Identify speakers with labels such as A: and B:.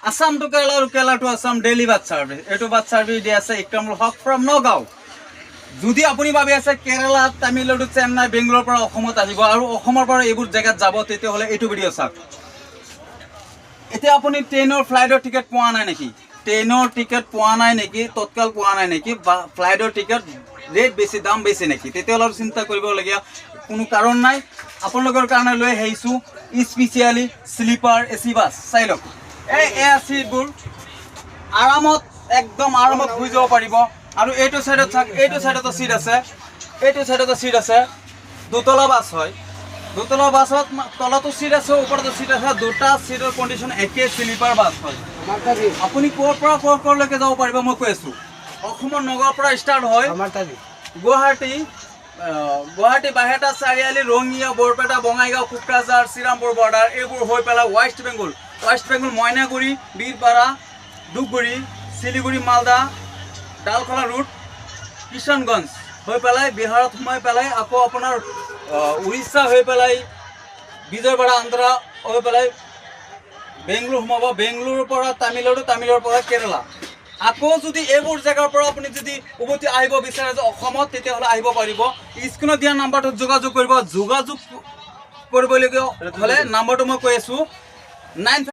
A: Assam to Kerala আৰু Kerala to Assam daily bus service. এইটো bus service দি আছে ইক্ৰামুল হক ফ্ৰম নগাঁও। যদি আপুনি ভাবি আছে কেৰালা, তামিলনাডু, চেন্নাই, বেংগলোৰৰ পৰা অসমত আহিব আৰু অসমৰ পৰা এইবোৰ জেগাত যাব, তেতিয়াহ'লে এইটো ভিডিঅ' চাওক। এতিয়া আপুনি ট্ৰেইনৰ ফ্লাইটৰ টিকেট পোৱা নাই নেকি? ট্ৰেইনৰ টিকেট পোৱা নাই নেকি? তৎকাল পোৱা নাই নেকি? বা ফ্লাইটৰ টিকেট ৰেট বেছি, দাম বেছি নেকি? তেতিয়াহ'লে অলপ চিন্তা কৰিবলগীয়া কোনো কাৰণ নাই। আপোনালোকৰ কাৰণে লৈ আহিছোঁ স্পেচিয়েলি শ্লিপাৰ এচি বাছ। চাই লওক, এয়া চিটবোৰ আৰামত, একদম আৰামত শুই যাব পাৰিব। আৰু এইটো চাইডত চাওক, এইটো চাইডতো চিট আছে, এইটো চাইডতো চিট আছে। দুতলা বাছ হয়, দুতলা বাছত তলতো চিট আছে, ওপৰতো চিট আছে। দুটা চিটৰ কণ্ডিশ্যন একে, শ্লিপাৰ বাছ হয়। আপুনি ক'ৰ পৰা ক'লৈকে যাব পাৰিব মই কৈ আছোঁ। অসমৰ নগাঁৱৰ পৰা ষ্টাৰ্ট হয়, গুৱাহাটী বাহেটা, চাৰিআলি, ৰঙিয়া, বৰপেটা, বঙাইগাঁও, কোকৰাঝাৰ, শ্ৰীৰামপুৰ বৰ্ডাৰ, এইবোৰ হৈ পেলাই ৱেষ্ট বেংগল, মইনাগুৰি, বীৰপাৰা, ধুপগুৰি, শিলিগুৰি, মালদা, ডালখোলা ৰুট, কিষাণগঞ্জ হৈ পেলাই বিহাৰত সোমাই পেলাই আকৌ আপোনাৰ উৰিষ্যা হৈ পেলাই বিজয়ৱাড়া, আন্ধ্ৰা হৈ পেলাই বেংগলোৰ সোমাব। বেংগলোৰৰ পৰা তামিলনাডু, তামিলৰ পৰা কেৰালা। আকৌ যদি এইবোৰ জেগাৰ পৰা আপুনি যদি উভতি আহিব বিচাৰে যে অসমত, তেতিয়াহ'লে আহিব পাৰিব। স্ক্ৰীণত দিয়া নাম্বাৰটোত যোগাযোগ কৰিব। যোগাযোগ কৰিবলগীয়া হ'লে নাম্বাৰটো মই কৈ আছোঁ 9